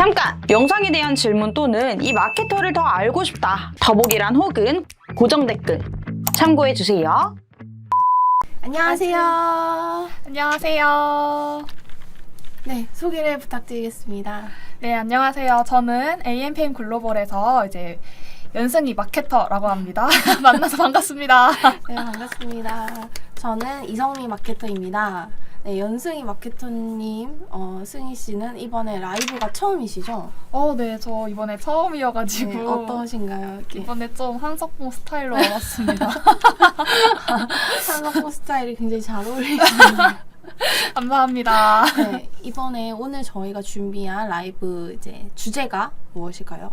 잠깐! 영상에 대한 질문 또는 이 마케터를 더 알고 싶다. 더보기란 혹은 고정 댓글 참고해주세요. 안녕하세요. 안녕하세요. 네, 소개를 부탁드리겠습니다. 네, 안녕하세요. 저는 AMPM 글로벌에서 이제 연승이 마케터라고 합니다. 만나서 반갑습니다. 네, 반갑습니다. 저는 이성미 마케터입니다. 네, 연승이 마케터님, 승희 씨는 이번에 라이브가 처음이시죠? 네, 저 이번에 처음이어가지고 네, 어떠신가요? 이렇게 이번에 좀 한석봉 스타일로 와봤습니다. 한석봉 스타일이 굉장히 잘 어울리시네요. 감사합니다. 네, 이번에 오늘 저희가 준비한 라이브 이제 주제가 무엇일까요?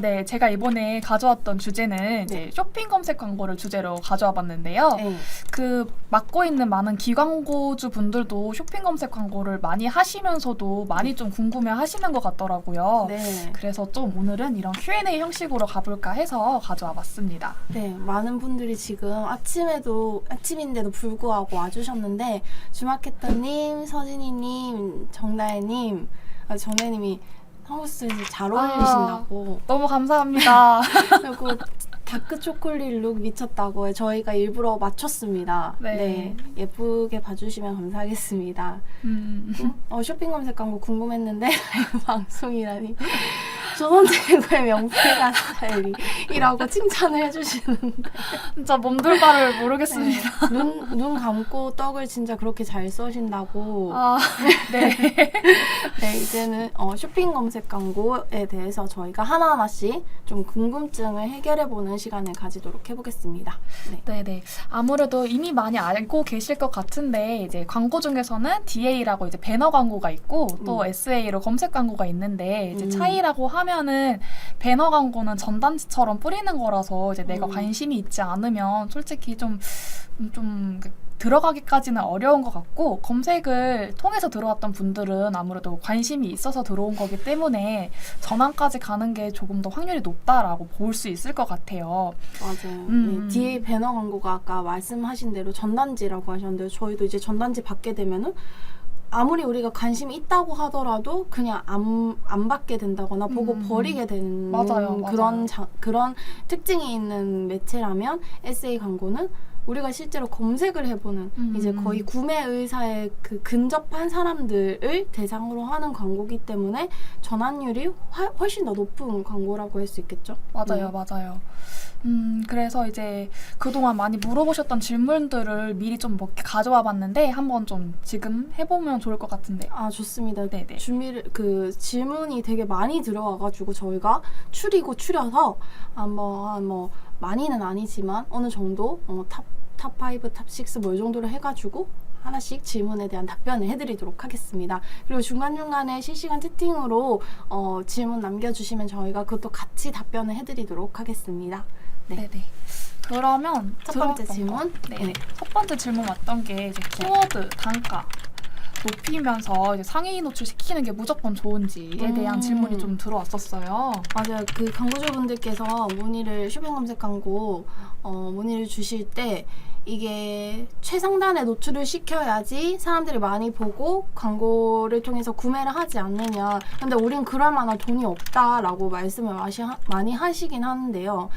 네, 제가 이번에 가져왔던 주제는 이제 쇼핑 검색 광고를 주제로 가져와 봤는데요. 네. 그 맡고 있는 많은 기광고주 분들도 쇼핑 검색 광고를 많이 하시면서도 많이 좀 궁금해 하시는 것 같더라고요. 네. 그래서 좀 오늘은 이런 Q&A 형식으로 가볼까 해서 가져와 봤습니다. 네, 많은 분들이 지금 아침인데도 불구하고 와주셨는데 주마케터님, 서진이님, 정나혜님, 정나혜님이 홈스에서 잘 어울리신다고. 너무 감사합니다. 그리고 다크 초콜릿 룩 미쳤다고 저희가 일부러 맞췄습니다. 네. 예쁘게 봐주시면 감사하겠습니다. 쇼핑 검색 광고 궁금했는데 방송이라니. 조선제국의 명패가 스타일이라고 칭찬을 해주시는데 진짜 몸둘 바를 모르겠습니다. 네. 눈 감고 떡을 진짜 그렇게 잘 써신다고. 네. 네, 이제는 쇼핑 검색 광고에 대해서 저희가 하나하나씩 좀 궁금증을 해결해보는 시간을 가지도록 해보겠습니다. 네. 네네. 아무래도 이미 많이 알고 계실 것 같은데 이제 광고 중에서는 DA라고 이제 배너 광고가 있고 또 SA로 검색 광고가 있는데 이제 차이라고 하면은 배너 광고는 전단지처럼 뿌리는 거라서 이제 내가 관심이 있지 않으면 솔직히 좀 들어가기까지는 어려운 것 같고 검색을 통해서 들어왔던 분들은 아무래도 관심이 있어서 들어온 거기 때문에 전환까지 가는 게 조금 더 확률이 높다라고 볼 수 있을 것 같아요. 맞아요. 네, DA 배너 광고가 아까 말씀하신 대로 전단지라고 하셨는데 저희도 이제 전단지 받게 되면은 아무리 우리가 관심이 있다고 하더라도 그냥 안 받게 된다거나 보고 버리게 되는 맞아요. 그런 특징이 있는 매체라면 SA 광고는 우리가 실제로 검색을 해보는 이제 거의 구매 의사에 그 근접한 사람들을 대상으로 하는 광고기 때문에 전환율이 훨씬 더 높은 광고라고 할 수 있겠죠? 맞아요. 맞아요. 그래서 이제 그동안 많이 물어보셨던 질문들을 미리 좀 몇 개 가져와 봤는데 한번 좀 지금 해보면 좋을 것 같은데. 좋습니다. 네네. 질문이 되게 많이 들어와가지고 저희가 추려서 한번 많이는 아니지만 어느 정도 탑5, 탑6 뭐 이 정도로 해가지고 하나씩 질문에 대한 답변을 해드리도록 하겠습니다. 그리고 중간중간에 실시간 채팅으로 질문 남겨주시면 저희가 그것도 같이 답변을 해드리도록 하겠습니다. 네네. 그러면 첫 번째 질문. 네. 첫 번째 질문 왔던 게 이제 키워드 단가 높이면서 이제 상위 노출시키는 게 무조건 좋은지에 대한 질문이 좀 들어왔었어요. 맞아요. 그 광고주분들께서 쇼핑 검색 광고 문의를 주실 때 이게 최상단에 노출을 시켜야지 사람들이 많이 보고 광고를 통해서 구매를 하지 않느냐. 근데 우린 그럴 만한 돈이 없다라고 말씀을 많이 하시긴 하는데요.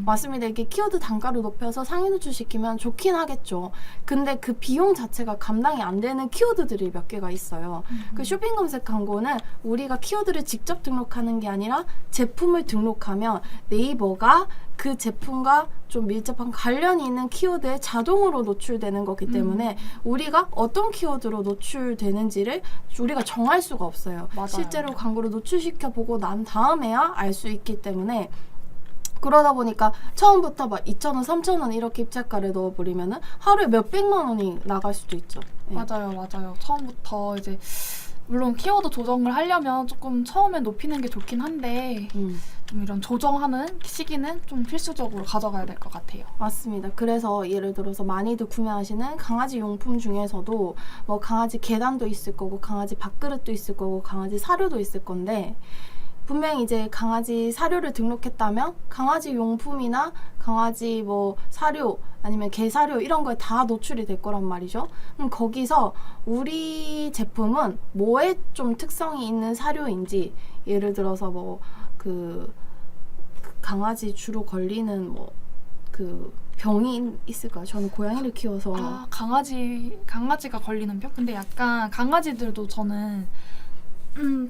맞습니다. 이게 키워드 단가를 높여서 상위 노출시키면 좋긴 하겠죠. 근데 그 비용 자체가 감당이 안 되는 키워드들이 몇 개가 있어요. 그 쇼핑 검색 광고는 우리가 키워드를 직접 등록하는 게 아니라 제품을 등록하면 네이버가 그 제품과 좀 밀접한 관련이 있는 키워드에 자동으로 노출되는 거기 때문에 우리가 어떤 키워드로 노출되는지를 우리가 정할 수가 없어요. 맞아요. 실제로 광고를 노출시켜보고 난 다음에야 알 수 있기 때문에 그러다 보니까 처음부터 막 2,000원, 3,000원 이렇게 입찰가를 넣어버리면은 하루에 몇백만 원이 나갈 수도 있죠. 네. 맞아요. 처음부터 이제 물론 키워드 조정을 하려면 조금 처음에 높이는 게 좋긴 한데 좀 이런 조정하는 시기는 좀 필수적으로 가져가야 될 것 같아요. 맞습니다. 그래서 예를 들어서 많이들 구매하시는 강아지 용품 중에서도 뭐 강아지 계단도 있을 거고 강아지 밥그릇도 있을 거고 강아지 사료도 있을 건데 분명히 이제 강아지 사료를 등록했다면 강아지 용품이나 강아지 뭐 사료 아니면 게사료 이런 거에 다 노출이 될 거란 말이죠. 그럼 거기서 우리 제품은 뭐에 좀 특성이 있는 사료인지, 예를 들어서 뭐 그 강아지 주로 걸리는 뭐 그 병이 있을까요? 저는 고양이를 키워서 아, 강아지가 걸리는 병? 근데 약간 강아지들도 저는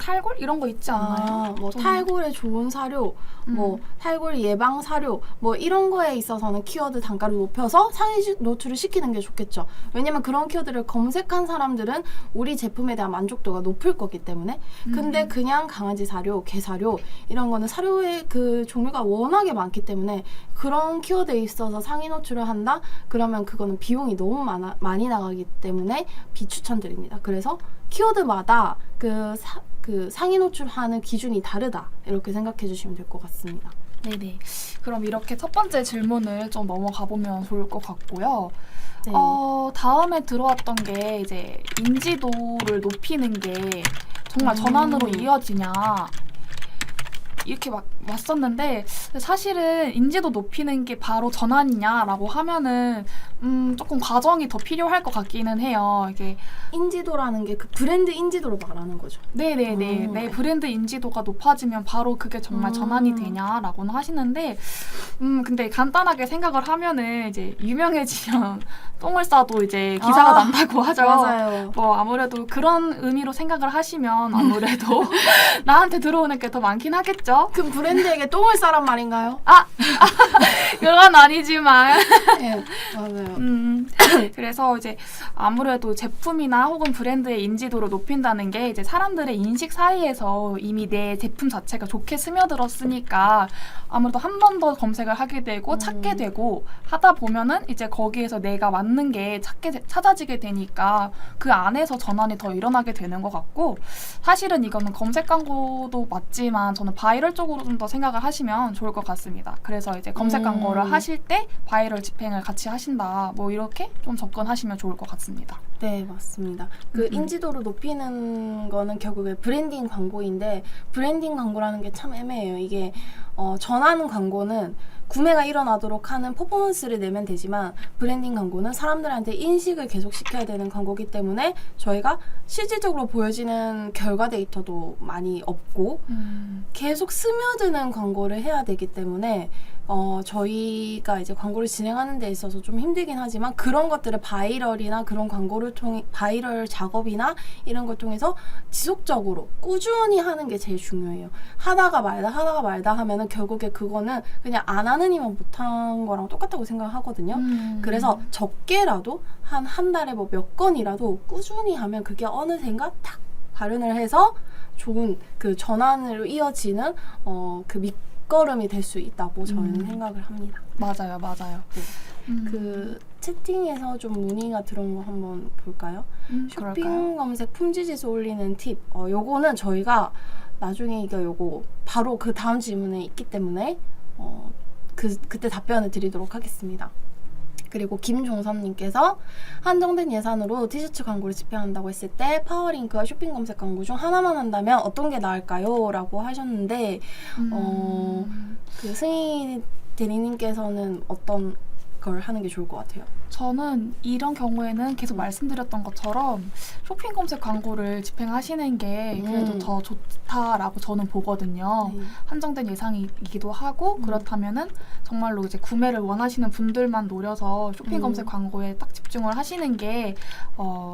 탈골 이런 거 있지 않나요? 뭐 좀- 탈골에 좋은 사료, 뭐 탈골 예방 사료, 뭐 이런 거에 있어서는 키워드 단가를 높여서 상위 노출을 시키는 게 좋겠죠. 왜냐면 그런 키워드를 검색한 사람들은 우리 제품에 대한 만족도가 높을 거기 때문에. 근데 그냥 강아지 사료, 개 사료 이런 거는 사료의 그 종류가 워낙에 많기 때문에 그런 키워드에 있어서 상위 노출을 한다? 그러면 그거는 비용이 너무 많이 나가기 때문에 비추천드립니다. 그래서 키워드마다 그 상위 노출하는 기준이 다르다, 이렇게 생각해 주시면 될 것 같습니다. 네네. 그럼 이렇게 첫 번째 질문을 좀 넘어가 보면 좋을 것 같고요. 네. 다음에 들어왔던 게 이제 인지도를 높이는 게 정말 전환으로 이어지냐, 이렇게 막 왔었는데, 사실은 인지도 높이는 게 바로 전환이냐라고 하면은 조금 과정이 더 필요할 것 같기는 해요. 이게 인지도라는 게 그 브랜드 인지도를 말하는 거죠. 네네네. 내 브랜드 인지도가 높아지면 바로 그게 정말 전환이 되냐라고는 하시는데, 근데 간단하게 생각을 하면은 이제 유명해지면 똥을 싸도 이제 기사가 난다고 하죠. 맞아요. 뭐 아무래도 그런 의미로 생각을 하시면 아무래도 나한테 들어오는 게 더 많긴 하겠죠. 그 브랜드에게 똥을 싸란 말인가요? 그건 아니지만. 네, 맞아요. 그래서 이제 아무래도 제품이나 혹은 브랜드의 인지도를 높인다는 게 이제 사람들의 인식 사이에서 이미 내 제품 자체가 좋게 스며들었으니까 아무래도 한 번 더 검색을 하게 되고 찾게 되고 하다 보면은 이제 거기에서 내가 맞는 게 찾아지게 되니까 그 안에서 전환이 더 일어나게 되는 것 같고, 사실은 이거는 검색 광고도 맞지만 저는 바이럴 쪽으로 좀 더 생각을 하시면 좋을 것 같습니다. 그래서 이제 검색 광고를 하실 때 바이럴 집행을 같이 하신다, 뭐 이렇게 좀 접근하시면 좋을 것 같습니다. 네, 맞습니다. 그 인지도를 높이는 거는 결국에 브랜딩 광고인데, 브랜딩 광고라는 게 참 애매해요. 이게 전하는 광고는 구매가 일어나도록 하는 퍼포먼스를 내면 되지만, 브랜딩 광고는 사람들한테 인식을 계속 시켜야 되는 광고이기 때문에 저희가 실질적으로 보여지는 결과 데이터도 많이 없고 계속 스며드는 광고를 해야 되기 때문에 저희가 이제 광고를 진행하는 데 있어서 좀 힘들긴 하지만, 그런 것들을 바이럴이나 그런 광고를 통해, 바이럴 작업이나 이런 걸 통해서 지속적으로 꾸준히 하는 게 제일 중요해요. 하다가 말다 하면은 결국에 그거는 그냥 안 하는 이만 못한 거랑 똑같다고 생각하거든요. 그래서 적게라도 한 달에 뭐 몇 건이라도 꾸준히 하면 그게 어느샌가 탁 발현을 해서 좋은 그 전환으로 이어지는 그 밑거름이 될 수 있다고 저는 생각을 합니다. 맞아요. 그 채팅에서 좀 문의가 들어온 거 한번 볼까요? 쇼핑 그럴까요? 검색 품질지수 올리는 팁. 요거는 저희가 나중에 요거 바로 그 다음 질문에 있기 때문에 그때 답변을 드리도록 하겠습니다. 그리고 김종선님께서 한정된 예산으로 티셔츠 광고를 집행한다고 했을 때 파워링크와 쇼핑 검색 광고 중 하나만 한다면 어떤 게 나을까요? 라고 하셨는데 그 승희 대리님께서는 어떤 걸 하는 게 좋을 것 같아요? 저는 이런 경우에는 계속 말씀드렸던 것처럼 쇼핑 검색 광고를 집행하시는 게 그래도 더 좋다라고 저는 보거든요. 네. 한정된 예상이기도 하고, 그렇다면은 정말로 이제 구매를 원하시는 분들만 노려서 쇼핑 검색 광고에 딱 집중을 하시는 게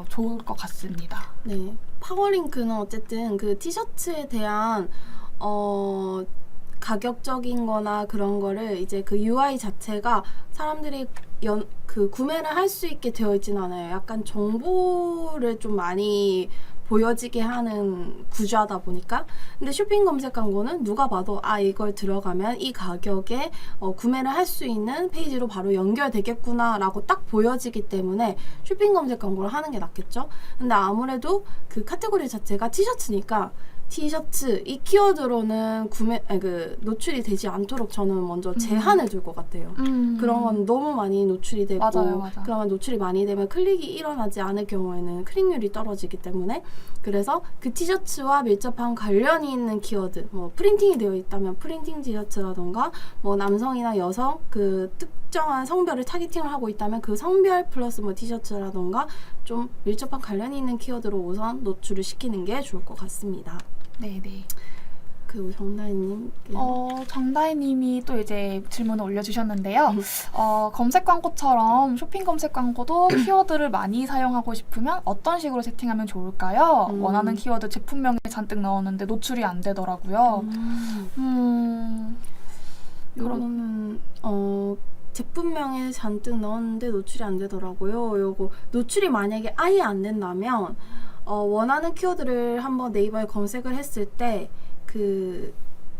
좋을 것 같습니다. 네, 파워링크는 어쨌든 그 티셔츠에 대한 가격적인 거나 그런 거를 이제 그 UI 자체가 사람들이 그 구매를 할 수 있게 되어 있지는 않아요. 약간 정보를 좀 많이 보여지게 하는 구조하다 보니까. 근데 쇼핑 검색 광고는 누가 봐도 이걸 들어가면 이 가격에 구매를 할 수 있는 페이지로 바로 연결되겠구나 라고 딱 보여지기 때문에 쇼핑 검색 광고를 하는 게 낫겠죠. 근데 아무래도 그 카테고리 자체가 티셔츠니까 티셔츠 이 키워드로는 노출이 되지 않도록 저는 먼저 제한을 둘 것 같아요. 그런 건 너무 많이 노출이 되고, 맞아요. 그러면 노출이 많이 되면 클릭이 일어나지 않을 경우에는 클릭률이 떨어지기 때문에, 그래서 그 티셔츠와 밀접한 관련이 있는 키워드, 뭐 프린팅이 되어 있다면 프린팅 티셔츠라던가, 뭐 남성이나 여성 그 특정한 성별을 타겟팅을 하고 있다면 그 성별 플러스 뭐 티셔츠라던가 좀 밀접한 관련이 있는 키워드로 우선 노출을 시키는 게 좋을 것 같습니다. 네네. 그리고 정다희님. 정다희님이 또 이제 질문을 올려주셨는데요. 검색 광고처럼 쇼핑 검색 광고도 키워드를 많이 사용하고 싶으면 어떤 식으로 세팅하면 좋을까요? 원하는 키워드 제품명에 잔뜩 넣었는데 노출이 안 되더라고요. 이거는 제품명에 잔뜩 넣었는데 노출이 안 되더라고요. 요거 노출이 만약에 아예 안 된다면 원하는 키워드를 한번 네이버에 검색을 했을 때 그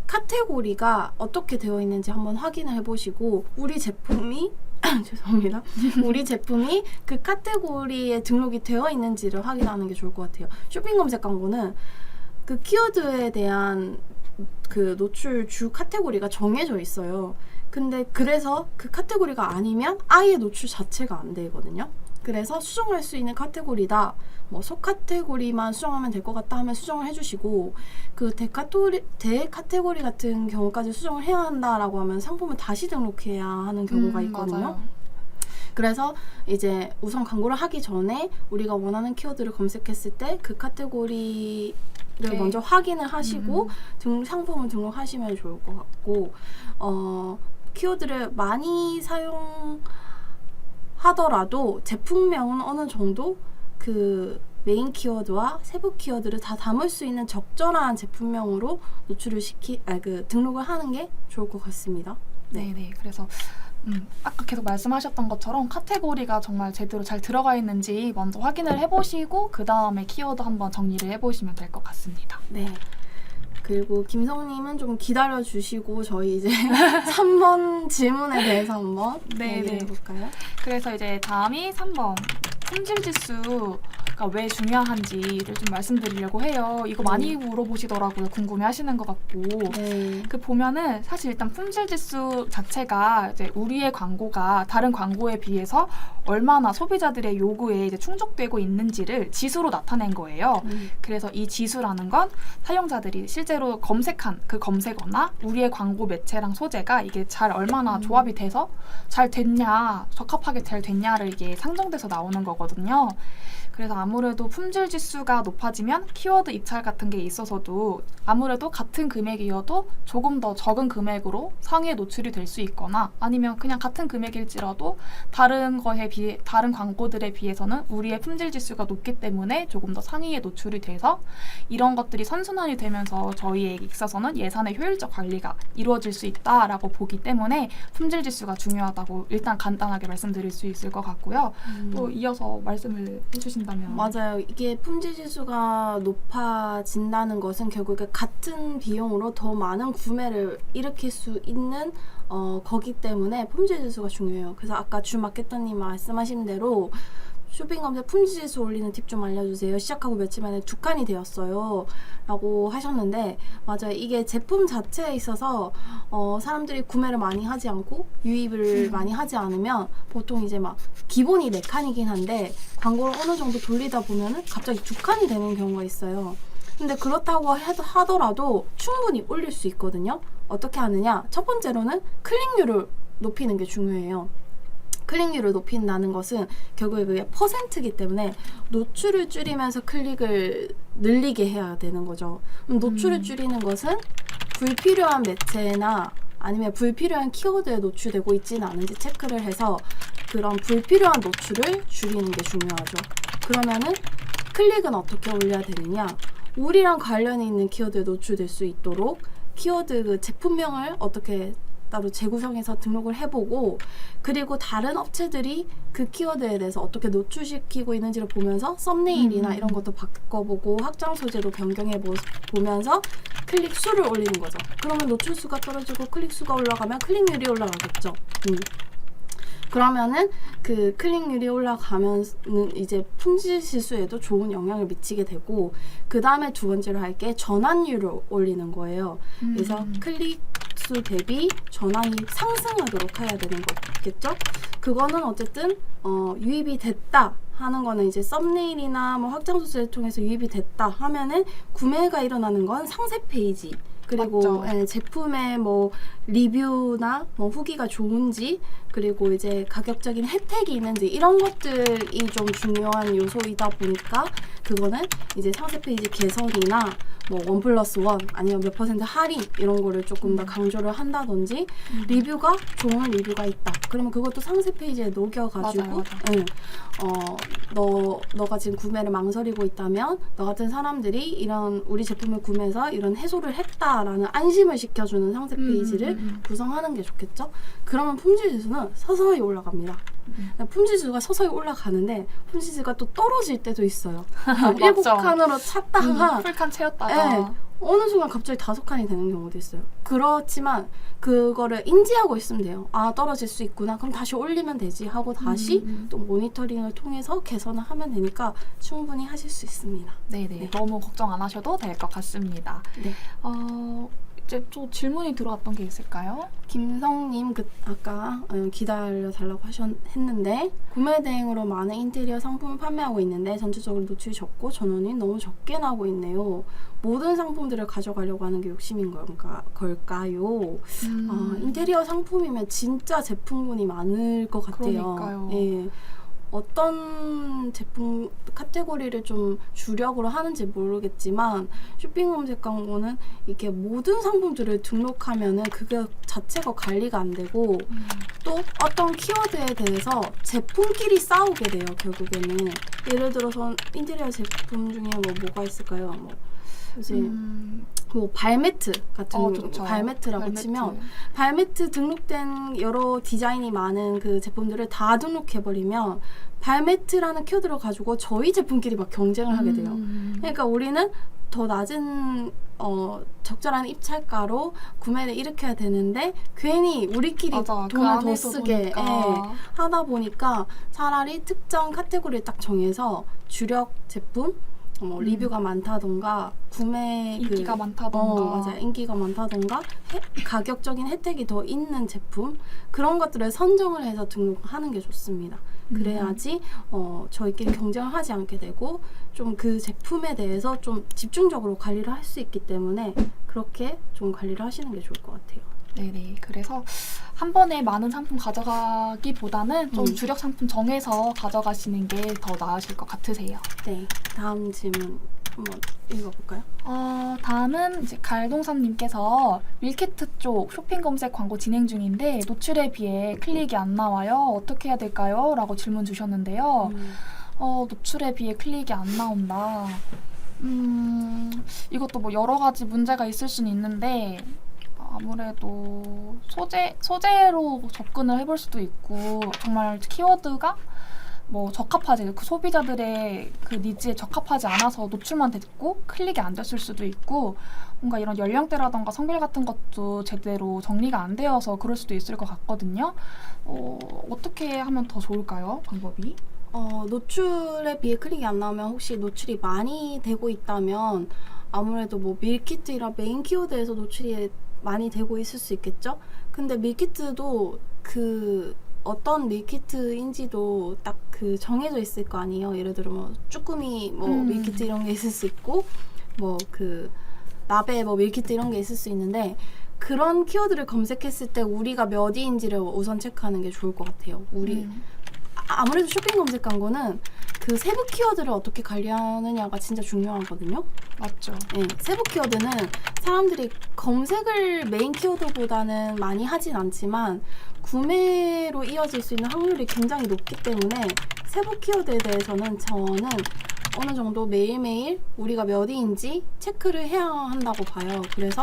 카테고리가 어떻게 되어 있는지 한번 확인을 해보시고 우리 제품이 죄송합니다. 우리 제품이 그 카테고리에 등록이 되어 있는지를 확인하는 게 좋을 것 같아요. 쇼핑 검색 광고는 그 키워드에 대한 그 노출 주 카테고리가 정해져 있어요. 근데 그래서 그 카테고리가 아니면 아예 노출 자체가 안 되거든요. 그래서 수정할 수 있는 카테고리다. 뭐 소카테고리만 수정하면 될 것 같다 하면 수정을 해주시고 그 대카테고리 같은 경우까지 수정을 해야 한다라고 하면 상품을 다시 등록해야 하는 경우가 있거든요. 맞아요. 그래서 이제 우선 광고를 하기 전에 우리가 원하는 키워드를 검색했을 때 그 카테고리를 네. 먼저 확인을 하시고 상품을 등록하시면 좋을 것 같고 키워드를 많이 사용하더라도 제품명은 어느 정도 그 메인 키워드와 세부 키워드를 다 담을 수 있는 적절한 제품명으로 노출을 등록을 하는 게 좋을 것 같습니다. 네네. 그래서 아까 계속 말씀하셨던 것처럼 카테고리가 정말 제대로 잘 들어가 있는지 먼저 확인을 해보시고 그 다음에 키워드 한번 정리를 해보시면 될 것 같습니다. 네. 그리고 김성님은 좀 기다려주시고 저희 이제 3번 질문에 대해서 한번 얘기를 해볼까요? 그래서 이제 다음이 3번 품질지수가 왜 중요한지를 좀 말씀드리려고 해요. 이거 많이 물어보시더라고요. 궁금해하시는 것 같고. 네. 그 보면은 사실 일단 품질지수 자체가 이제 우리의 광고가 다른 광고에 비해서 얼마나 소비자들의 요구에 이제 충족되고 있는지를 지수로 나타낸 거예요. 그래서 이 지수라는 건 사용자들이 실제로 검색한 그 검색어나 우리의 광고 매체랑 소재가 이게 잘 얼마나 조합이 돼서 잘 됐냐, 적합하게 잘 됐냐를 이게 상정돼서 나오는 거거든요. 그래서 아무래도 품질 지수가 높아지면 키워드 입찰 같은 게 있어서도 아무래도 같은 금액이어도 조금 더 적은 금액으로 상위에 노출이 될 수 있거나 아니면 그냥 같은 금액일지라도 다른 광고들에 비해서는 우리의 품질 지수가 높기 때문에 조금 더 상위에 노출이 돼서 이런 것들이 선순환이 되면서 저희에게 있어서는 예산의 효율적 관리가 이루어질 수 있다라고 보기 때문에 품질 지수가 중요하다고 일단 간단하게 말씀드릴 수 있을 것 같고요. 또 이어서 말씀을 해주신다면 맞아요. 이게 품질 지수가 높아진다는 것은 결국에 같은 비용으로 더 많은 구매를 일으킬 수 있는 거기 때문에 품질 지수가 중요해요. 그래서 아까 주 마케터님 말씀하신 대로 쇼핑 검색 품질 지수 올리는 팁 좀 알려주세요. 시작하고 며칠 만에 2칸이 되었어요. 라고 하셨는데 맞아요. 이게 제품 자체에 있어서 사람들이 구매를 많이 하지 않고 유입을 많이 하지 않으면 보통 이제 막 기본이 4칸이긴 한데 광고를 어느 정도 돌리다 보면은 갑자기 2칸이 되는 경우가 있어요. 근데 그렇다고 하더라도 충분히 올릴 수 있거든요. 어떻게 하느냐? 첫 번째로는 클릭률을 높이는 게 중요해요. 클릭률을 높인다는 것은 결국에 그게 퍼센트이기 때문에 노출을 줄이면서 클릭을 늘리게 해야 되는 거죠. 노출을 줄이는 것은 불필요한 매체나 아니면 불필요한 키워드에 노출되고 있지는 않은지 체크를 해서 그런 불필요한 노출을 줄이는 게 중요하죠. 그러면은 클릭은 어떻게 올려야 되느냐? 우리랑 관련이 있는 키워드에 노출될 수 있도록 키워드 그 제품명을 어떻게 따로 재구성해서 등록을 해보고 그리고 다른 업체들이 그 키워드에 대해서 어떻게 노출시키고 있는지를 보면서 썸네일이나 이런 것도 바꿔보고 확장 소재도 변경해보면서 클릭 수를 올리는 거죠. 그러면 노출 수가 떨어지고 클릭 수가 올라가면 클릭률이 올라가겠죠. 그러면은 그 클릭률이 올라가면 이제 품질 지수에도 좋은 영향을 미치게 되고 그 다음에 두 번째로 할 게 전환율을 올리는 거예요. 그래서 클릭 수 대비 전환이 상승하도록 해야 되는 거겠죠? 그거는 어쨌든 유입이 됐다 하는 거는 이제 썸네일이나 뭐 확장 소재를 통해서 유입이 됐다 하면은 구매가 일어나는 건 상세 페이지 그리고 맞죠. 예, 제품의 뭐 리뷰나 뭐 후기가 좋은지, 그리고 이제 가격적인 혜택이 있는지, 이런 것들이 좀 중요한 요소이다 보니까 그거는 이제 상세 페이지 개선이나 뭐 1+1 아니면 몇 % 할인 이런 거를 조금 더 강조를 한다든지, 리뷰가 좋은 리뷰가 있다 그러면 그것도 상세 페이지에 녹여가지고 맞아요. 응, 너가 지금 구매를 망설이고 있다면 너 같은 사람들이 이런 우리 제품을 구매해서 이런 해소를 했다라는 안심을 시켜주는 상세 페이지를 구성하는 게 좋겠죠. 그러면 품질 지수는 서서히 올라갑니다. 품질 지수가 서서히 올라가는데 품질 지수가 또 떨어질 때도 있어요. 7칸으로 찼다가 풀칸 채웠다가 네, 어느 순간 갑자기 5칸이 되는 경우도 있어요. 그렇지만 그거를 인지하고 있으면 돼요. 아, 떨어질 수 있구나. 그럼 다시 올리면 되지 하고 다시 또 모니터링을 통해서 개선을 하면 되니까 충분히 하실 수 있습니다. 네네. 네. 너무 걱정 안 하셔도 될 것 같습니다. 네. 이제 또 질문이 들어왔던 게 있을까요? 김성님 아까 기다려달라고 했는데 구매 대행으로 많은 인테리어 상품을 판매하고 있는데 전체적으로 노출이 적고 전원이 너무 적게 나고 있네요. 모든 상품들을 가져가려고 하는 게 욕심인 걸까요? 인테리어 상품이면 진짜 제품군이 많을 것 같아요. 그러니까요. 예. 어떤 제품 카테고리를 좀 주력으로 하는지 모르겠지만 쇼핑 검색 광고는 이렇게 모든 상품들을 등록하면은 그게 자체가 관리가 안 되고 또 어떤 키워드에 대해서 제품끼리 싸우게 돼요. 결국에는 예를 들어서 인테리어 제품 중에 뭐가 있을까요? 뭐 이제 뭐 발매트 같은 좋죠. 발매트라고 발매트. 치면 발매트 등록된 여러 디자인이 많은 그 제품들을 다 등록해버리면 발매트라는 키워드를 가지고 저희 제품끼리 막 경쟁을 하게 돼요. 그러니까 우리는 더 낮은 적절한 입찰가로 구매를 일으켜야 되는데 괜히 우리끼리 맞아. 그 돈을 더 안에서 쓰게 보니까. 하다 보니까 차라리 특정 카테고리를 딱 정해서 주력 제품 리뷰가 많다던가 구매 인기가 많다던가. 맞아, 인기가 많다던가 가격적인 혜택이 더 있는 제품, 그런 것들을 선정을 해서 등록하는 게 좋습니다. 그래야지 저희끼리 경쟁을 하지 않게 되고 좀 그 제품에 대해서 좀 집중적으로 관리를 할 수 있기 때문에 그렇게 좀 관리를 하시는 게 좋을 것 같아요. 네네. 그래서 한 번에 많은 상품 가져가기보다는 좀 주력 상품 정해서 가져가시는 게 더 나으실 것 같으세요. 네, 다음 질문 한번 읽어볼까요? 다음은 이제 갈동선님께서 밀키트 쪽 쇼핑 검색 광고 진행 중인데 노출에 비해 클릭이 안 나와요. 어떻게 해야 될까요? 라고 질문 주셨는데요. 노출에 비해 클릭이 안 나온다. 이것도 뭐 여러 가지 문제가 있을 수는 있는데 아무래도 소재로 접근을 해볼 수도 있고 정말 키워드가 뭐 적합하지 그 소비자들의 그 니즈에 적합하지 않아서 노출만 됐고 클릭이 안 됐을 수도 있고 뭔가 이런 연령대라던가 성별 같은 것도 제대로 정리가 안 되어서 그럴 수도 있을 것 같거든요. 어떻게 하면 더 좋을까요? 방법이? 노출에 비해 클릭이 안 나오면 혹시 노출이 많이 되고 있다면 아무래도 뭐 밀키트 이런 메인 키워드에서 노출이 많이 되고 있을 수 있겠죠? 근데 밀키트도 그 어떤 밀키트인지도 딱 그 정해져 있을 거 아니에요. 예를 들어 뭐 쭈꾸미 뭐 밀키트 이런 게 있을 수 있고 뭐 그 나베 뭐 밀키트 이런 게 있을 수 있는데 그런 키워드를 검색했을 때 우리가 몇 위인지를 우선 체크하는 게 좋을 것 같아요. 아무래도 쇼핑 검색 광고는 그 세부 키워드를 어떻게 관리하느냐가 진짜 중요하거든요. 맞죠. 네, 세부 키워드는 사람들이 검색을 메인 키워드보다는 많이 하진 않지만 구매로 이어질 수 있는 확률이 굉장히 높기 때문에 세부 키워드에 대해서는 저는 어느 정도 매일매일 우리가 몇 위인지 체크를 해야 한다고 봐요. 그래서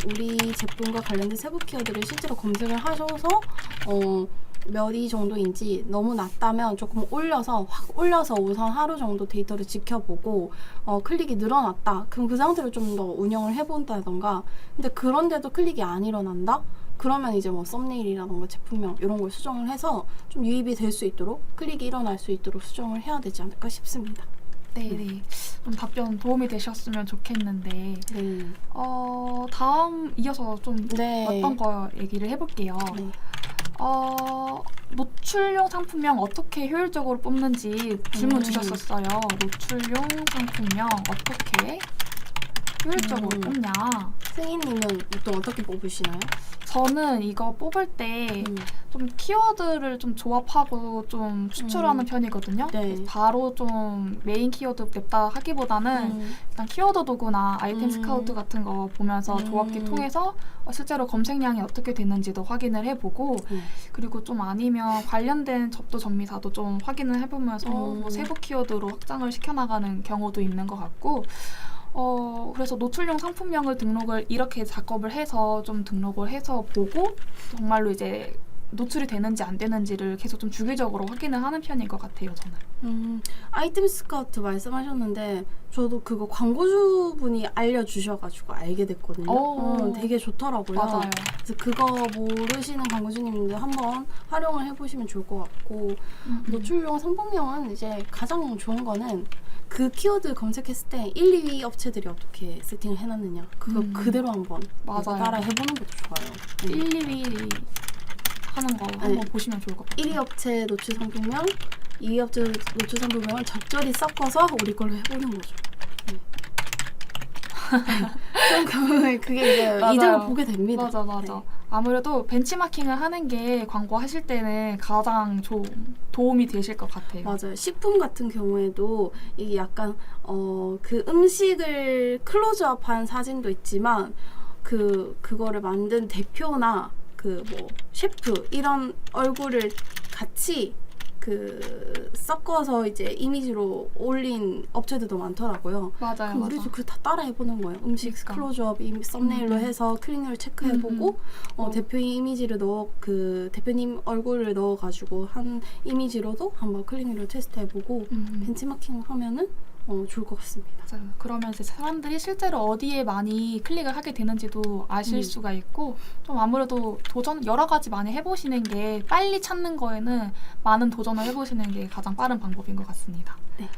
우리 제품과 관련된 세부 키워드를 실제로 검색을 하셔서 몇 위 정도인지 너무 낮다면 조금 확 올려서 우선 하루 정도 데이터를 지켜보고 클릭이 늘어났다. 그럼 그 상태로 좀 더 운영을 해본다던가. 근데 그런데도 클릭이 안 일어난다? 그러면 이제 뭐 썸네일이라던가 제품명 이런 걸 수정을 해서 좀 유입이 될 수 있도록 클릭이 일어날 수 있도록 수정을 해야 되지 않을까 싶습니다. 네. 좀 답변 도움이 되셨으면 좋겠는데 네. 다음 이어서 좀 네. 어떤 거 얘기를 해볼게요. 네. 노출용 상품명 어떻게 효율적으로 뽑는지 질문 주셨었어요. 노출용 상품명 어떻게 효율적으로 뽑냐? 승희님은 보통 어떻게 뽑으시나요? 저는 이거 뽑을 때 좀 키워드를 좀 조합하고 좀 추출하는 편이거든요. 네. 바로 좀 메인 키워드 냅다 하기보다는 일단 키워드 도구나 아이템 스카우트 같은 거 보면서 조합기 통해서 실제로 검색량이 어떻게 됐는지도 확인을 해보고 그리고 좀 아니면 관련된 접도 전미사도 좀 확인을 해보면서 뭐 세부 키워드로 확장을 시켜나가는 경우도 있는 것 같고 그래서 노출용 상품명을 등록을 이렇게 작업을 해서 좀 등록을 해서 보고 정말로 이제 노출이 되는지 안 되는지를 계속 좀 주기적으로 확인을 하는 편인 것 같아요, 저는. 아이템 스카우트 말씀하셨는데 저도 그거 광고주분이 알려주셔가지고 알게 됐거든요. 되게 좋더라고요. 맞아요. 그래서 그거 모르시는 광고주님들 한번 활용을 해보시면 좋을 것 같고 노출용 상품명은 이제 가장 좋은 거는 그 키워드 검색했을 때 1, 2위 업체들이 어떻게 세팅을 해놨느냐 그거 그대로 한번 맞아요. 따라 해보는 것도 좋아요. 1, 2위 하는 거 한번 보시면 좋을 것 같아요. 1위 업체 노출 상품명, 2위 업체 노출 상품명을 적절히 섞어서 우리 걸로 해보는 거죠. 그럼 그게 이제 맞아요. 이득을 보게 됩니다. 맞아. 네. 아무래도 벤치마킹을 하는 게 광고 하실 때는 가장 도움이 되실 것 같아요. 맞아요. 식품 같은 경우에도 이게 약간 그 음식을 클로즈업한 사진도 있지만 그거를 만든 대표나 그 뭐 셰프 이런 얼굴을 같이 섞어서 이제 이미지로 올린 업체들도 많더라고요. 맞아요. 그럼 우리도 그 다 따라 해보는 거예요. 음식 그러니까. 클로즈업 썸네일로 해서 클릭률 체크해보고 대표 이미지를 대표님 얼굴을 넣어가지고 한 이미지로도 한번 클릭률을 테스트해보고 벤치마킹 하면은 좋을 것 같습니다. 맞아요. 그러면 이제 사람들이 실제로 어디에 많이 클릭을 하게 되는지도 아실 수가 있고 좀 아무래도 여러 가지 많이 해보시는 게 빨리 찾는 거에는 많은 도전을 해보시는 게 가장 빠른 방법인 것 같습니다. 네.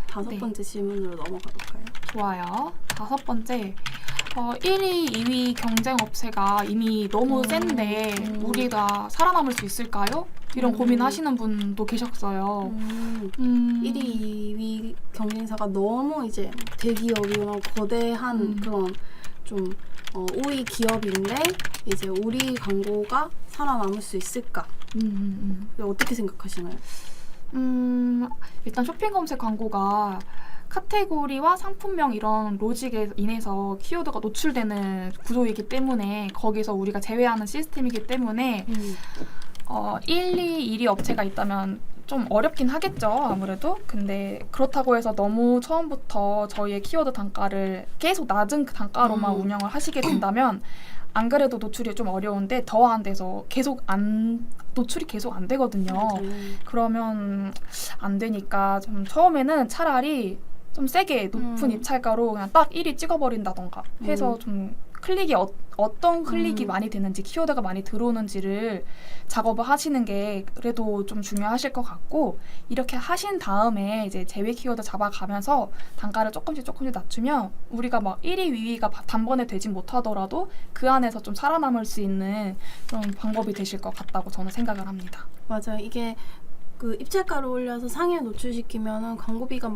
다섯 번째 질문으로 넘어가 볼까요? 좋아요. 5번째. 1위, 2위 경쟁 업체가 이미 너무 센데 우리가 살아남을 수 있을까요? 이런 고민하시는 분도 계셨어요. 1위, 2위 경쟁사가 너무 이제 대기업이나 거대한 그런 좀 우위 기업인데 이제 우리 광고가 살아남을 수 있을까? 어떻게 생각하시나요? 일단 쇼핑 검색 광고가 카테고리와 상품명 이런 로직에 인해서 키워드가 노출되는 구조이기 때문에 거기서 우리가 제외하는 시스템이기 때문에 1, 2, 1위 업체가 있다면 좀 어렵긴 하겠죠, 아무래도. 근데 그렇다고 해서 너무 처음부터 저희의 키워드 단가를 계속 낮은 그 단가로만 운영을 하시게 된다면 안 그래도 노출이 좀 어려운데 더 안 돼서 노출이 계속 안 되거든요. 그러면 안 되니까 좀 처음에는 차라리 좀 세게 높은 입찰가로 그냥 딱 1위 찍어버린다던가 해서 좀 클릭이 어떤 클릭이 많이 되는지 키워드가 많이 들어오는지를 작업을 하시는 게 그래도 좀 중요하실 것 같고 이렇게 하신 다음에 이제 제외 키워드 잡아가면서 단가를 조금씩 낮추면 우리가 막 1위, 2위가 단번에 되진 못하더라도 그 안에서 좀 살아남을 수 있는 그런 방법이 되실 것 같다고 저는 생각을 합니다. 맞아요. 이게 그 입찰가를 올려서 상위에 노출시키면은 광고비가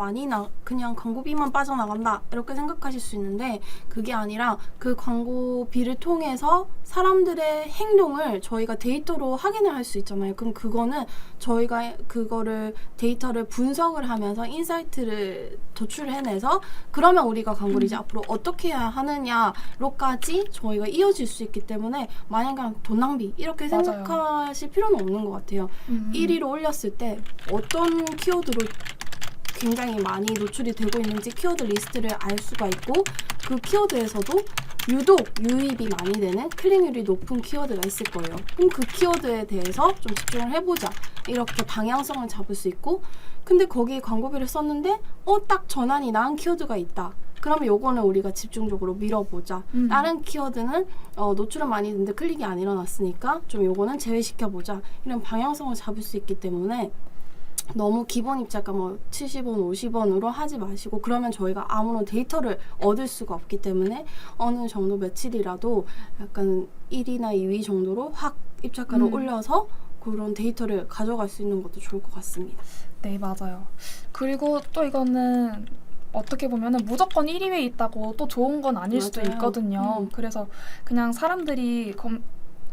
그냥 광고비만 빠져나간다 이렇게 생각하실 수 있는데 그게 아니라 그 광고비를 통해서 사람들의 행동을 저희가 데이터로 확인을 할 수 있잖아요. 그럼 그거는 저희가 그거를 데이터를 분석을 하면서 인사이트를 도출해내서 그러면 우리가 광고를 이제 앞으로 어떻게 해야 하느냐로까지 저희가 이어질 수 있기 때문에 마냥 돈 낭비 이렇게 맞아요. 생각하실 필요는 없는 것 같아요. 1위로 올렸을 때 어떤 키워드로 굉장히 많이 노출이 되고 있는지 키워드 리스트를 알 수가 있고 그 키워드에서도 유독 유입이 많이 되는 클릭률이 높은 키워드가 있을 거예요. 그럼 그 키워드에 대해서 좀 집중을 해보자. 이렇게 방향성을 잡을 수 있고 근데 거기에 광고비를 썼는데 딱 전환이 나은 키워드가 있다. 그러면 요거는 우리가 집중적으로 밀어보자. 다른 키워드는 노출은 많이 되는데 클릭이 안 일어났으니까 좀 요거는 제외시켜보자. 이런 방향성을 잡을 수 있기 때문에 너무 기본 입찰가 70원, 50원으로 하지 마시고 그러면 저희가 아무런 데이터를 얻을 수가 없기 때문에 어느 정도 며칠이라도 약간 1위나 2위 정도로 확 입찰가를 올려서 그런 데이터를 가져갈 수 있는 것도 좋을 것 같습니다. 네, 맞아요. 그리고 또 이거는 어떻게 보면은 무조건 1위에 있다고 또 좋은 건 아닐 수도 맞아요. 있거든요. 그래서 그냥 사람들이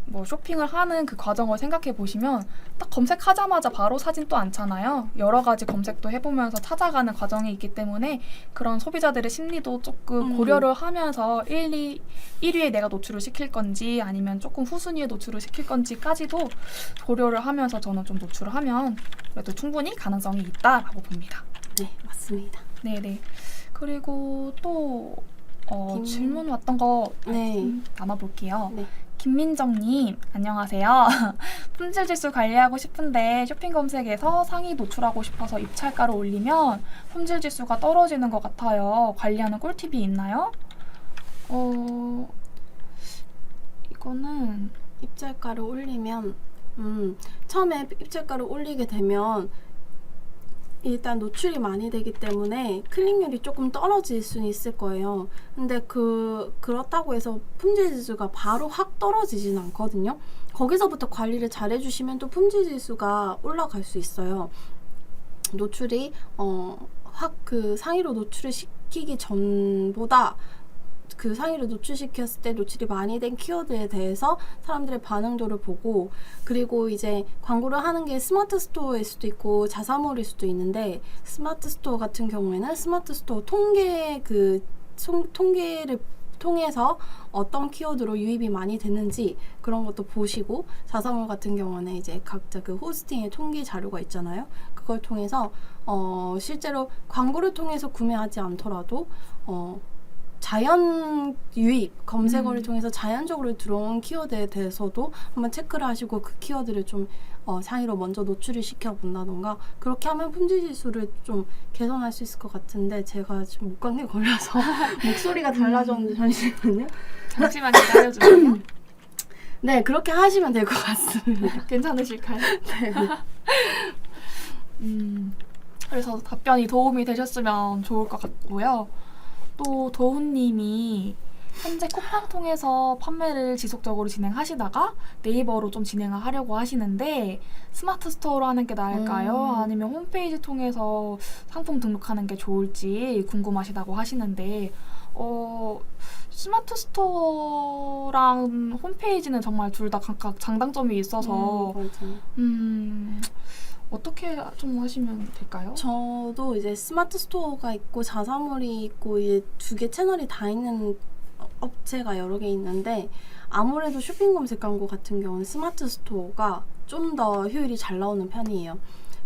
뭐 쇼핑을 하는 그 과정을 생각해 보시면 딱 검색하자마자 바로 사진 또 않잖아요. 여러 가지 검색도 해보면서 찾아가는 과정이 있기 때문에 그런 소비자들의 심리도 조금 고려를 하면서 1위에 내가 노출을 시킬 건지 아니면 조금 후순위에 노출을 시킬 건지까지도 고려를 하면서 저는 좀 노출을 하면 그래도 충분히 가능성이 있다라고 봅니다. 네, 맞습니다. 네네. 그리고 또 김- 질문 왔던 거 네. 남아볼게요. 네. 김민정님, 안녕하세요. 품질 지수 관리하고 싶은데 쇼핑 검색에서 상위 노출하고 싶어서 입찰가를 올리면 품질 지수가 떨어지는 것 같아요. 관리하는 꿀팁이 있나요? 이거는 입찰가를 올리면 처음에 입찰가를 올리게 되면 일단 노출이 많이 되기 때문에 클릭률이 조금 떨어질 수는 있을 거예요. 근데 그렇다고 해서 품질 지수가 바로 확 떨어지진 않거든요. 거기서부터 관리를 잘 해주시면 또 품질 지수가 올라갈 수 있어요. 노출이 확 그 상위로 노출을 시키기 전보다 그 상위를 노출시켰을 때 노출이 많이 된 키워드에 대해서 사람들의 반응도를 보고, 그리고 이제 광고를 하는 게 스마트 스토어일 수도 있고 자사몰일 수도 있는데, 스마트 스토어 같은 경우에는 스마트 스토어 통계를 통해서 어떤 키워드로 유입이 많이 됐는지 그런 것도 보시고, 자사몰 같은 경우는 이제 각자 그 호스팅의 통계 자료가 있잖아요. 그걸 통해서 실제로 광고를 통해서 구매하지 않더라도 자연 유입 검색어를 통해서 자연적으로 들어온 키워드에 대해서도 한번 체크를 하시고 그 키워드를 좀 상위로 먼저 노출을 시켜본다던가, 그렇게 하면 품질 지수를 좀 개선할 수 있을 것 같은데, 제가 지금 목감기에 걸려서 목소리가 달라졌는데 잠시만요. 잠시만 기다려주세요. 네, 그렇게 하시면 될 것 같습니다. 괜찮으실까요? 네. 그래서 답변이 도움이 되셨으면 좋을 것 같고요. 또 도훈님이 현재 쿠팡 통해서 판매를 지속적으로 진행하시다가 네이버로 좀 진행을 하려고 하시는데 스마트 스토어로 하는 게 나을까요? 아니면 홈페이지 통해서 상품 등록하는 게 좋을지 궁금하시다고 하시는데 스마트 스토어랑 홈페이지는 정말 둘 다 각각 장단점이 있어서 어떻게 좀 하시면 될까요? 저도 이제 스마트 스토어가 있고 자사몰이 있고 이제 두 개 채널이 다 있는 업체가 여러 개 있는데, 아무래도 쇼핑 검색 광고 같은 경우는 스마트 스토어가 좀 더 효율이 잘 나오는 편이에요.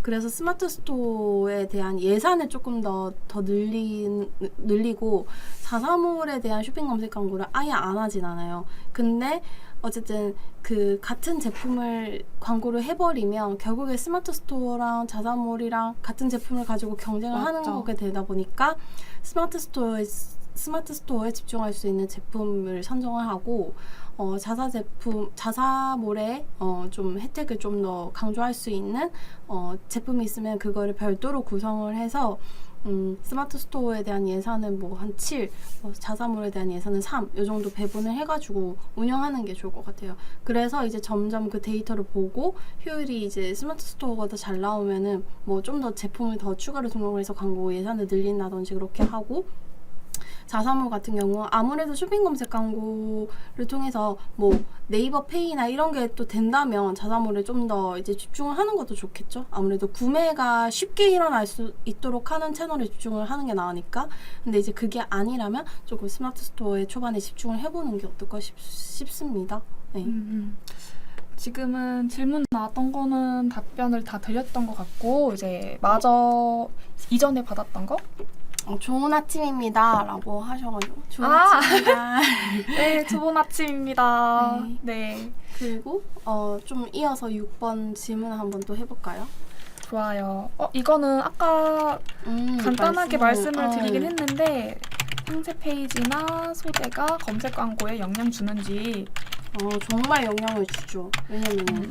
그래서 스마트 스토어에 대한 예산을 조금 더 늘리고 자사몰에 대한 쇼핑 검색 광고를 아예 안 하진 않아요. 근데 어쨌든 그 같은 제품을 광고를 해버리면 결국에 스마트 스토어랑 자사몰이랑 같은 제품을 가지고 경쟁을 맞죠. 하는 거게 되다 보니까 스마트 스토어에 집중할 수 있는 제품을 선정을 하고, 자사몰에 좀 혜택을 좀 더 강조할 수 있는 제품이 있으면 그거를 별도로 구성을 해서 스마트 스토어에 대한 예산은 뭐 한 7, 자사몰에 대한 예산은 3, 이 정도 배분을 해가지고 운영하는 게 좋을 것 같아요. 그래서 이제 점점 그 데이터를 보고 효율이 이제 스마트 스토어가 더 잘 나오면은 뭐 좀 더 제품을 더 추가로 등록을 해서 광고 예산을 늘린다든지 그렇게 하고, 자사몰 같은 경우 아무래도 쇼핑 검색 광고를 통해서 뭐 네이버 페이나 이런 게 또 된다면 자사몰에 좀 더 이제 집중을 하는 것도 좋겠죠. 아무래도 구매가 쉽게 일어날 수 있도록 하는 채널에 집중을 하는 게 나으니까. 근데 이제 그게 아니라면 조금 스마트 스토어에 초반에 집중을 해보는 게 어떨까 싶습니다. 네. 지금은 질문 나왔던 거는 답변을 다 드렸던 것 같고, 이제 마저 이전에 받았던 거? 좋은 아침입니다 라고 하셔가지고 좋은 아침입니다. 네, 좋은 아침입니다. 네. 그리고 좀 이어서 6번 질문 한번 또 해볼까요? 좋아요. 이거는 아까 간단하게 말씀을 드리긴 네. 했는데 상세 페이지나 소재가 검색 광고에 영향 주는지. 정말 영향을 주죠. 왜냐면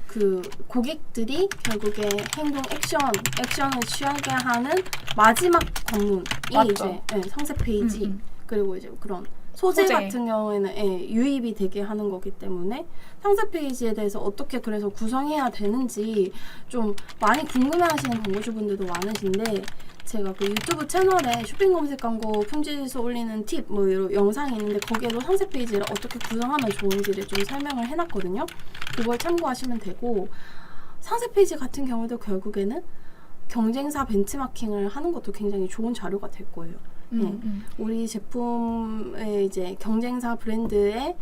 그 고객들이 결국에 행동 액션을 취하게 하는 마지막 관문이 맞죠. 이제 상세 페이지 그리고 이제 그런 소재 같은 경우에는 유입이 되게 하는 거기 때문에 상세 페이지에 대해서 어떻게 그래서 구성해야 되는지 좀 많이 궁금해하시는 광고주분들도 많으신데, 제가 그 유튜브 채널에 쇼핑 검색 광고 품질지수 올리는 팁 뭐 이런 영상이 있는데 거기에도 상세 페이지를 어떻게 구성하면 좋은지를 좀 설명을 해놨거든요. 그걸 참고하시면 되고 상세 페이지 같은 경우도 결국에는 경쟁사 벤치마킹을 하는 것도 굉장히 좋은 자료가 될 거예요. 우리 제품의 이제 경쟁사 브랜드의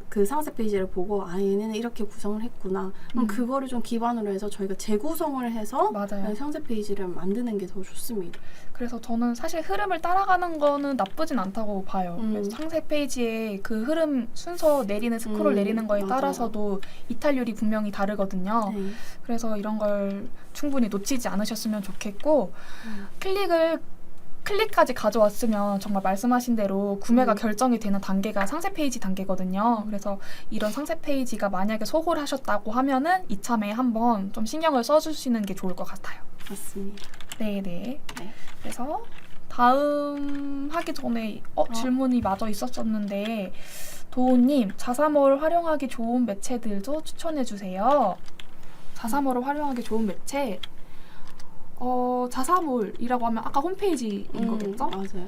그 상세 페이지를 보고 얘네는 이렇게 구성을 했구나. 그럼 그거를 좀 기반으로 해서 저희가 재구성을 해서 맞아요. 상세 페이지를 만드는 게 더 좋습니다. 그래서 저는 사실 흐름을 따라가는 거는 나쁘진 않다고 봐요. 그래서 상세 페이지에 그 흐름 순서 내리는 스크롤 내리는 거에 맞아요. 따라서도 이탈률이 분명히 다르거든요. 네. 그래서 이런 걸 충분히 놓치지 않으셨으면 좋겠고 클릭까지 가져왔으면 정말 말씀하신 대로 구매가 결정이 되는 단계가 상세 페이지 단계거든요. 그래서 이런 상세 페이지가 만약에 소홀 하셨다고 하면은 이참에 한번 좀 신경을 써주시는 게 좋을 것 같아요. 맞습니다. 네네. 네. 그래서 다음 하기 전에 질문이 마저 있었었는데 도우님 자사몰 활용하기 좋은 매체들도 추천해주세요. 자사몰을 활용하기 좋은 매체 자사몰이라고 하면 아까 홈페이지인 거겠죠? 맞아요.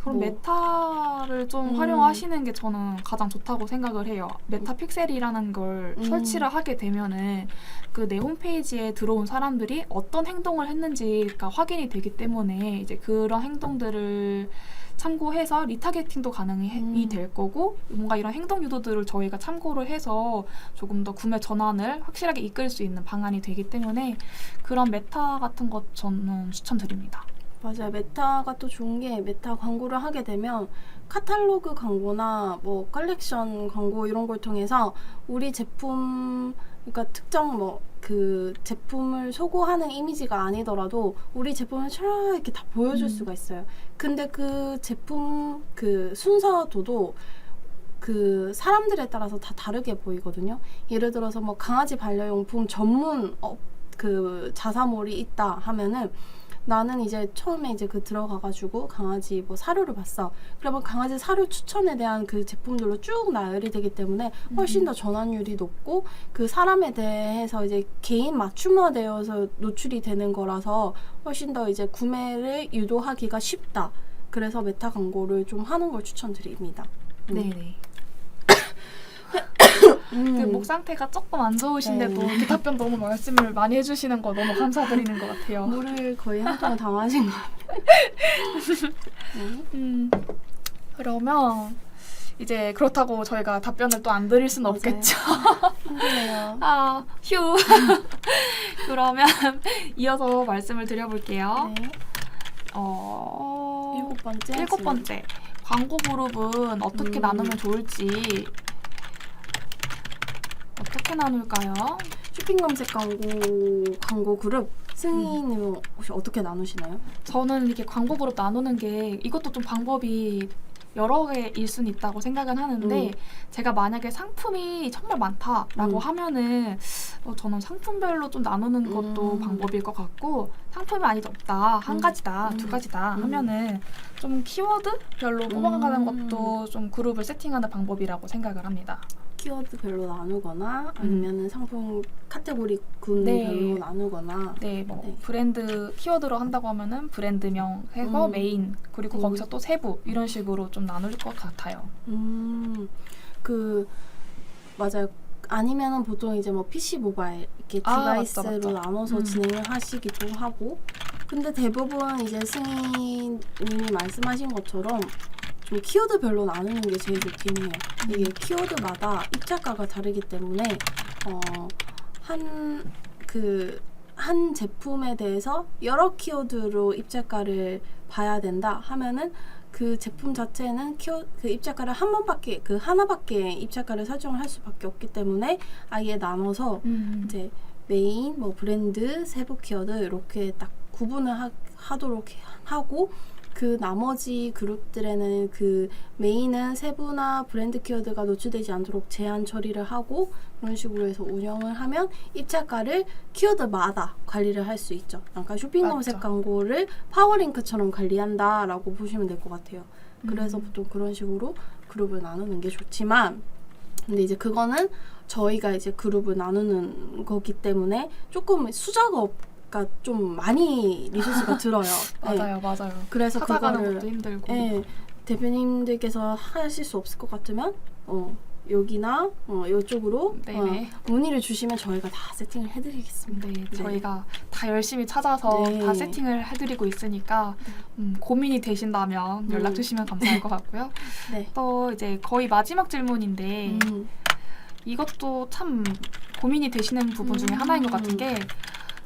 그럼 메타를 좀 활용하시는 게 저는 가장 좋다고 생각을 해요. 메타 픽셀이라는 걸 설치를 하게 되면은 그 내 홈페이지에 들어온 사람들이 어떤 행동을 했는지가 확인이 되기 때문에 이제 그런 행동들을 참고해서 리타게팅도 가능이 될 거고 뭔가 이런 행동 유도들을 저희가 참고를 해서 조금 더 구매 전환을 확실하게 이끌 수 있는 방안이 되기 때문에 그런 메타 같은 것 저는 추천드립니다. 맞아요. 메타가 또 좋은 게 메타 광고를 하게 되면 카탈로그 광고나 뭐 컬렉션 광고 이런 걸 통해서 우리 제품 그러니까 특정 뭐 그 제품을 소구하는 이미지가 아니더라도 우리 제품을 촤 이렇게 다 보여줄 수가 있어요. 근데 그 제품 그 순서도도 그 사람들에 따라서 다 다르게 보이거든요. 예를 들어서 뭐 강아지 반려용품 전문 그 자사몰이 있다 하면은 나는 이제 처음에 이제 그 들어가가지고 강아지 뭐 사료를 봤어. 그러면 강아지 사료 추천에 대한 그 제품들로 쭉 나열이 되기 때문에 훨씬 더 전환율이 높고 그 사람에 대해서 이제 개인 맞춤화되어서 노출이 되는 거라서 훨씬 더 이제 구매를 유도하기가 쉽다. 그래서 메타 광고를 좀 하는 걸 추천드립니다. 네네. 그 목 상태가 조금 안 좋으신데도 그 답변 너무 말씀을 많이 해주시는 거 너무 감사드리는 것 같아요. 물을 거의 한 통을 다 마신 것 같아요. 그러면 이제 그렇다고 저희가 답변을 또 안 드릴 수는 없겠죠. 힘드네요. 휴. 그러면 이어서 말씀을 드려볼게요. 네. 일곱 번째. 광고 그룹은 어떻게 나누면 좋을지 어떻게 나눌까요? 쇼핑 검색 광고 그룹 승희님은 혹시 어떻게 나누시나요? 저는 이렇게 광고 그룹 나누는 게 이것도 좀 방법이 여러 개일 수는 있다고 생각은 하는데 제가 만약에 상품이 정말 많다라고 하면은 저는 상품별로 좀 나누는 것도 방법일 것 같고 상품이 아니다 없다 한 가지다 두 가지다 하면은 좀 키워드별로 뽑아가는 것도 좀 그룹을 세팅하는 방법이라고 생각을 합니다. 키워드별로 나누거나 아니면은 상품 카테고리 군별로 나누거나 네, 브랜드 키워드로 한다고 하면은 브랜드명 해서 메인 그리고 거기서 또 세부 이런 식으로 좀 나눌 것 같아요. 맞아요. 아니면은 보통 이제 뭐 PC 모바일 이렇게 디바이스로 맞죠. 나눠서 진행을 하시기도 하고 근데 대부분 이제 승희님이 말씀하신 것처럼 좀 키워드별로 나누는 게 제일 좋긴 해요. 이게 키워드마다 입자가가 다르기 때문에 한 제품에 대해서 여러 키워드로 입자가를 봐야 된다 하면은 그 제품 자체는 그 입자가를 하나밖에 입자가를 설정을 할 수밖에 없기 때문에 아예 나눠서 이제 메인, 뭐 브랜드, 세부 키워드 이렇게 딱 구분을 하도록 하고 그 나머지 그룹들에는 그 메인은 세부나 브랜드 키워드가 노출되지 않도록 제한 처리를 하고 그런 식으로 해서 운영을 하면 입자가를 키워드마다 관리를 할 수 있죠. 그러니까 쇼핑 검색 광고를 파워링크처럼 관리한다라고 보시면 될 것 같아요. 그래서 보통 그런 식으로 그룹을 나누는 게 좋지만 근데 이제 그거는 저희가 이제 그룹을 나누는 거기 때문에 조금 수저가 좀 많이 리소스가 들어요. 네. 맞아요. 그래서 찾아가는 그거를 것도 힘들고. 네, 대표님들께서 하실 수 없을 것 같으면 여기나 이쪽으로 네네. 문의를 주시면 저희가 다 세팅을 해드리겠습니다. 네, 저희가 다 열심히 찾아서 네. 다 세팅을 해드리고 있으니까 고민이 되신다면 연락 주시면 감사할 것 같고요. 네. 또 이제 거의 마지막 질문인데 이것도 참 고민이 되시는 부분 중에 하나인 것 같은 게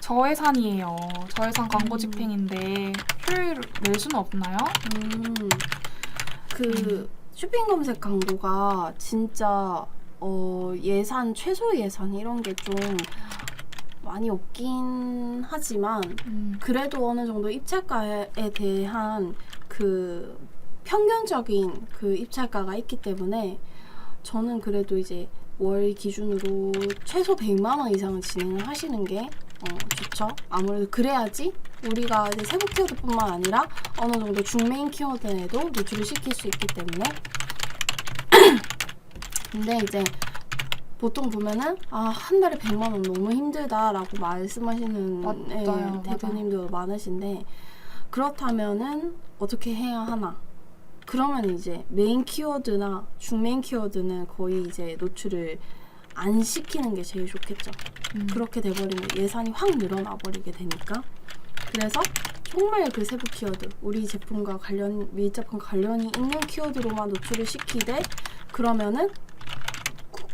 저예산이에요. 저예산 광고 집행인데 효율 낼 수는 없나요? 쇼핑 검색 광고가 진짜 예산, 최소 예산 이런 게 좀 많이 없긴 하지만 그래도 어느 정도 입찰가에 대한 그 평균적인 그 입찰가가 있기 때문에 저는 그래도 이제 월 기준으로 최소 100만 원 이상은 진행을 하시는 게 좋죠. 아무래도 그래야지 우리가 이제 세부 키워드뿐만 아니라 어느 정도 중메인 키워드에도 노출을 시킬 수 있기 때문에 근데 이제 보통 보면은 한 달에 100만 원 너무 힘들다라고 말씀하시는 맞아요. 대표님도 많으신데 그렇다면은 어떻게 해야 하나? 그러면 이제 메인 키워드나 중메인 키워드는 거의 이제 노출을 안 시키는 게 제일 좋겠죠. 그렇게 돼버리면 예산이 확 늘어나 버리게 되니까. 그래서 정말 그 세부 키워드, 우리 제품과 밀접한 관련이 있는 키워드로만 노출을 시키되 그러면은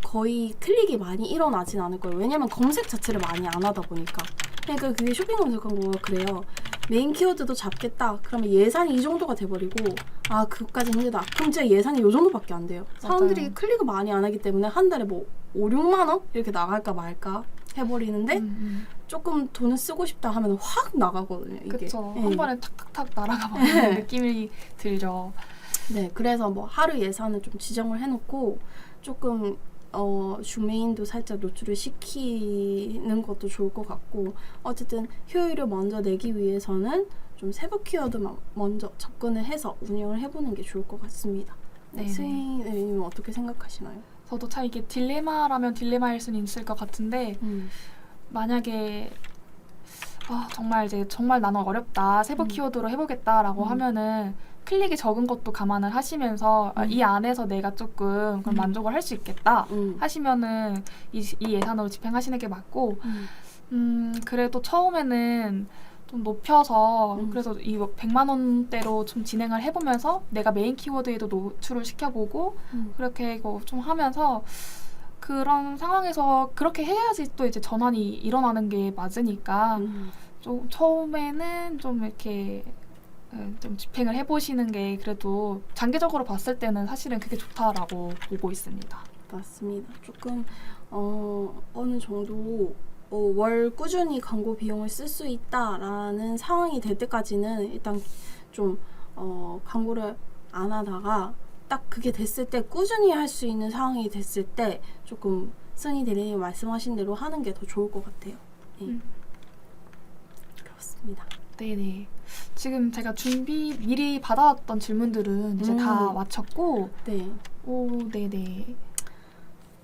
거의 클릭이 많이 일어나진 않을 거예요. 왜냐면 검색 자체를 많이 안 하다 보니까. 그러니까 그게 쇼핑 검색 광고가 그래요. 메인 키워드도 잡겠다. 그러면 예산이 이 정도가 돼버리고 그것까지 힘들다. 그럼 진짜 예산이 이 정도밖에 안 돼요. 사람들이 맞아요. 클릭을 많이 안 하기 때문에 한 달에 뭐 5, 6만 원? 이렇게 나갈까 말까 해버리는데 조금 돈을 쓰고 싶다 하면 확 나가거든요. 이게. 그쵸. 네. 한 번에 탁탁탁 날아가버리는 느낌이 들죠. 네, 그래서 뭐 하루 예산을 좀 지정을 해놓고 조금 중메인도 살짝 노출을 시키는 것도 좋을 것 같고 어쨌든 효율을 먼저 내기 위해서는 좀 세부 키워드만 먼저 접근을 해서 운영을 해보는 게 좋을 것 같습니다. 네, 네네. 스윙님 어떻게 생각하시나요? 저도 참 이게 딜레마라면 딜레마일 수는 있을 것 같은데 만약에 정말 나는 어렵다 세부 키워드로 해보겠다라고 하면은 클릭이 적은 것도 감안을 하시면서 이 안에서 내가 조금 그럼 만족을 할 수 있겠다 하시면은 이 예산으로 집행하시는 게 맞고 그래도 처음에는 좀 높여서 그래서 이 100만 원대로 좀 진행을 해보면서 내가 메인 키워드에도 노출을 시켜보고 그렇게 이거 좀 하면서 그런 상황에서 그렇게 해야지 또 이제 전환이 일어나는 게 맞으니까 좀 처음에는 좀 이렇게 좀 집행을 해보시는 게 그래도 장기적으로 봤을 때는 사실은 그게 좋다라고 보고 있습니다. 맞습니다. 조금 어느 정도 월 꾸준히 광고 비용을 쓸 수 있다라는 상황이 될 때까지는 일단 좀 광고를 안 하다가 딱 그게 됐을 때 꾸준히 할 수 있는 상황이 됐을 때 조금 승희 대리님 말씀하신 대로 하는 게 더 좋을 것 같아요. 네. 그렇습니다. 네네. 지금 제가 미리 받아왔던 질문들은 이제 다 마쳤고 네. 네네.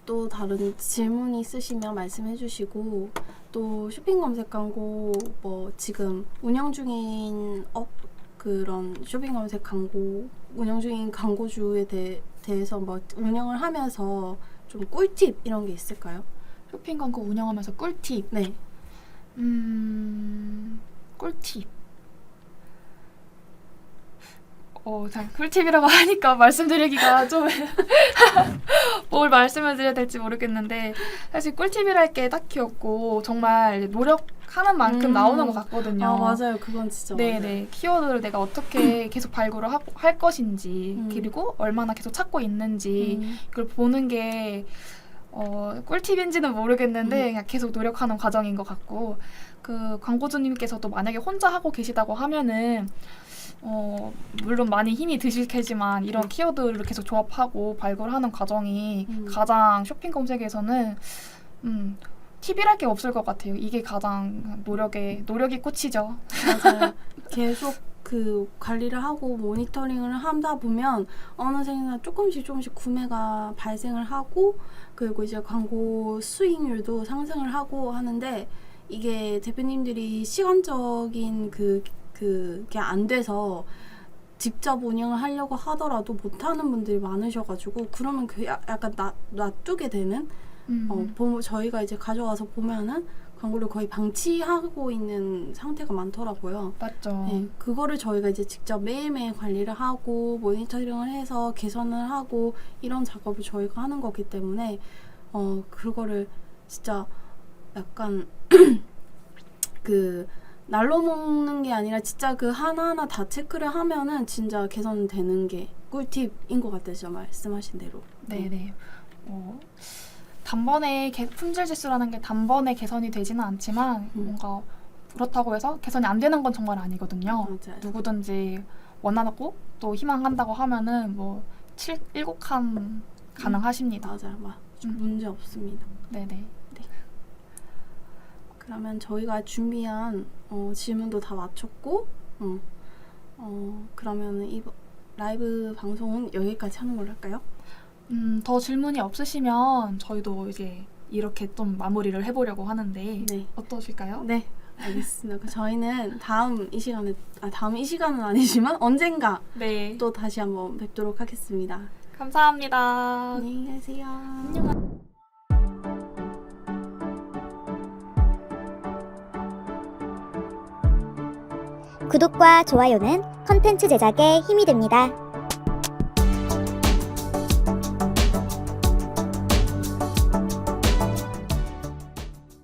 또 다른 질문 있으시면 말씀해 주시고 또 쇼핑 검색 광고 뭐 지금 운영 중인 그런 쇼핑 검색 광고 운영 중인 광고주에 대해서 뭐 운영을 하면서 좀 꿀팁 이런 게 있을까요? 쇼핑 광고 운영하면서 꿀팁. 네. 꿀팁. 꿀팁이라고 하니까 말씀드리기가 좀 뭘 말씀을 드려야 될지 모르겠는데 사실 꿀팁이랄 게 딱히 없고 정말 노력하는 만큼 나오는 것 같거든요. 맞아요. 그건 진짜 네네. 맞아요. 키워드를 내가 어떻게 계속 발굴을 할 것인지 그리고 얼마나 계속 찾고 있는지 그걸 보는 게 꿀팁인지는 모르겠는데 그냥 계속 노력하는 과정인 것 같고 그 광고주님께서도 만약에 혼자 하고 계시다고 하면은 물론 많이 힘이 드실 테지만 이런 키워드를 계속 조합하고 발굴하는 과정이 가장 쇼핑 검색에서는 팁이랄 게 없을 것 같아요. 이게 가장 노력이 꽃이죠. 맞아요. 계속 그 관리를 하고 모니터링을 하다 보면 어느새나 조금씩 구매가 발생을 하고 그리고 이제 광고 수익률도 상승을 하고 하는데 이게 대표님들이 시간적인 그게 안 돼서 직접 운영을 하려고 하더라도 못하는 분들이 많으셔가지고 그러면 그 약간 놔두게 되는 저희가 이제 가져와서 보면은 광고를 거의 방치하고 있는 상태가 많더라고요. 맞죠. 네, 그거를 저희가 이제 직접 매일매일 관리를 하고 모니터링을 해서 개선을 하고 이런 작업을 저희가 하는 거기 때문에 그거를 진짜 약간 그 날로 먹는 게 아니라 진짜 그 하나하나 다 체크를 하면은 진짜 개선되는 게 꿀팁인 것 같아요. 진짜 말씀하신 대로. 네네. 단번에 품질 지수라는 게 단번에 개선이 되지는 않지만 뭔가 그렇다고 해서 개선이 안 되는 건 정말 아니거든요. 맞아요. 누구든지 원하고 또 희망한다고 하면은 뭐 7칸 가능하십니다. 맞아요. 문제 없습니다. 네네. 그러면 저희가 준비한 질문도 다 마쳤고 그러면 이 라이브 방송은 여기까지 하는 걸로 할까요? 더 질문이 없으시면 저희도 이제 이렇게 좀 마무리를 해보려고 하는데 네. 어떠실까요? 네, 알겠습니다. 다음은 이 시간은 아니지만 언젠가 네. 또 다시 한번 뵙도록 하겠습니다. 감사합니다. 안녕히 계세요. 구독과 좋아요는 컨텐츠 제작에 힘이 됩니다.